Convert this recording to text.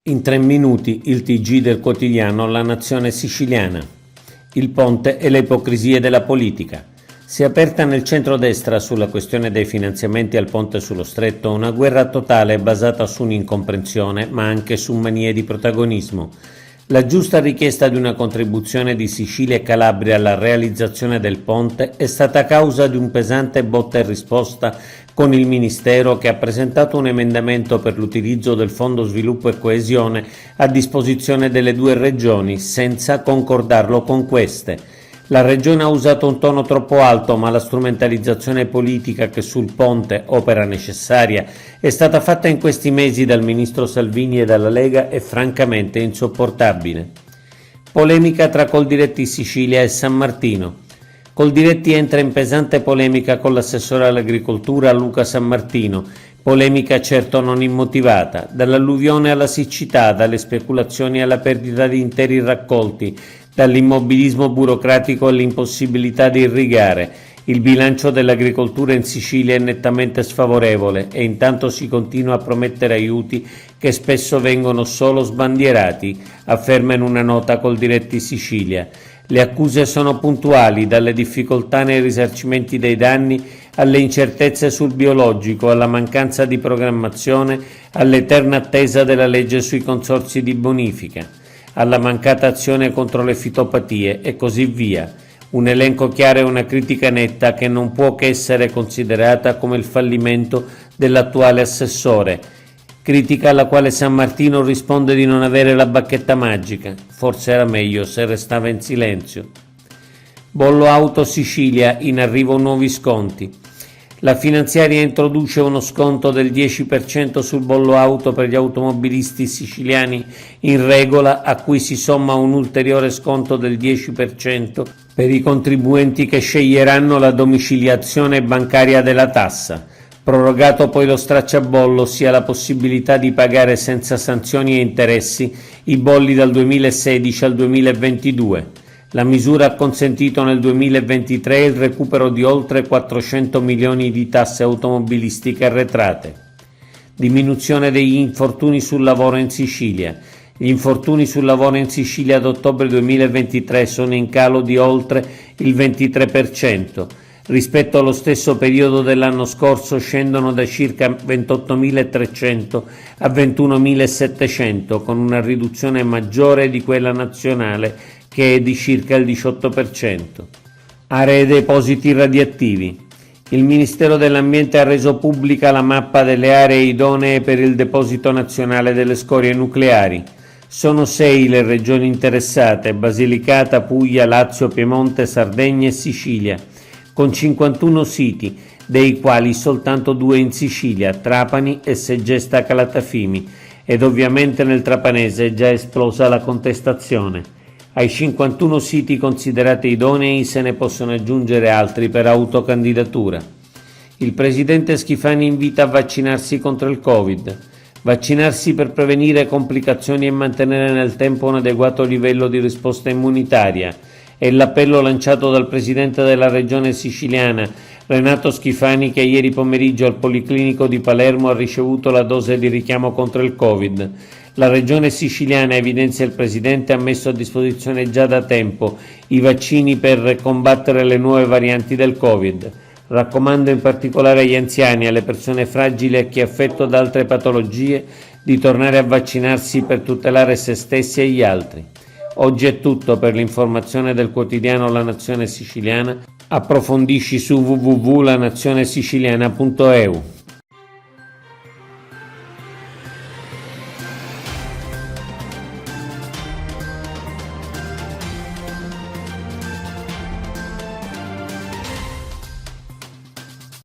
In 3 minuti il TG del quotidiano La Nazione Siciliana. Il ponte e le ipocrisie della politica. Si è aperta nel centrodestra sulla questione dei finanziamenti al ponte sullo stretto una guerra totale basata su un'incomprensione ma anche su manie di protagonismo. La giusta richiesta di una contribuzione di Sicilia e Calabria alla realizzazione del ponte è stata causa di un pesante botta e risposta con il Ministero che ha presentato un emendamento per l'utilizzo del Fondo Sviluppo e Coesione a disposizione delle 2 regioni senza concordarlo con queste. La Regione ha usato un tono troppo alto, ma la strumentalizzazione politica che sul ponte, opera necessaria, è stata fatta in questi mesi dal ministro Salvini e dalla Lega è francamente insopportabile. Polemica tra Coldiretti Sicilia e San Martino. Coldiretti entra in pesante polemica con l'assessore all'agricoltura Luca San Martino, polemica certo non immotivata, dall'alluvione alla siccità, dalle speculazioni alla perdita di interi raccolti, dall'immobilismo burocratico all'impossibilità di irrigare. Il bilancio dell'agricoltura in Sicilia è nettamente sfavorevole e intanto si continua a promettere aiuti che spesso vengono solo sbandierati, afferma in una nota Coldiretti Sicilia. Le accuse sono puntuali, dalle difficoltà nei risarcimenti dei danni alle incertezze sul biologico, alla mancanza di programmazione, all'eterna attesa della legge sui consorzi di bonifica, alla mancata azione contro le fitopatie e così via. Un elenco chiaro e una critica netta che non può che essere considerata come il fallimento dell'attuale assessore. Critica alla quale San Martino risponde di non avere la bacchetta magica, forse era meglio se restava in silenzio. Bollo auto Sicilia, in arrivo nuovi sconti. La finanziaria introduce uno sconto del 10% sul bollo auto per gli automobilisti siciliani in regola, a cui si somma un ulteriore sconto del 10% per i contribuenti che sceglieranno la domiciliazione bancaria della tassa. Prorogato poi lo stracciabollo, ossia la possibilità di pagare senza sanzioni e interessi i bolli dal 2016 al 2022. La misura ha consentito nel 2023 il recupero di oltre 400 milioni di tasse automobilistiche arretrate. Diminuzione degli infortuni sul lavoro in Sicilia. Gli infortuni sul lavoro in Sicilia ad ottobre 2023 sono in calo di oltre il 23%. Rispetto allo stesso periodo dell'anno scorso scendono da circa 28.300 a 21.700, con una riduzione maggiore di quella nazionale che è di circa il 18%. Aree depositi radioattivi. Il Ministero dell'Ambiente ha reso pubblica la mappa delle aree idonee per il deposito nazionale delle scorie nucleari. Sono 6 le regioni interessate: Basilicata, Puglia, Lazio, Piemonte, Sardegna e Sicilia, con 51 siti, dei quali soltanto 2 in Sicilia, Trapani e Segesta Calatafimi, ed ovviamente nel trapanese è già esplosa la contestazione. Ai 51 siti considerati idonei se ne possono aggiungere altri per autocandidatura. Il presidente Schifani invita a vaccinarsi contro il Covid. Vaccinarsi per prevenire complicazioni e mantenere nel tempo un adeguato livello di risposta immunitaria. È l'appello lanciato dal presidente della regione siciliana, Renato Schifani, che ieri pomeriggio al Policlinico di Palermo ha ricevuto la dose di richiamo contro il Covid. La regione siciliana, evidenzia il presidente, ha messo a disposizione già da tempo i vaccini per combattere le nuove varianti del Covid. Raccomando in particolare agli anziani, alle persone fragili e a chi è affetto da altre patologie di tornare a vaccinarsi per tutelare se stessi e gli altri. Oggi è tutto. Per l'informazione del quotidiano La Nazione Siciliana approfondisci su www.lanazionesiciliana.eu.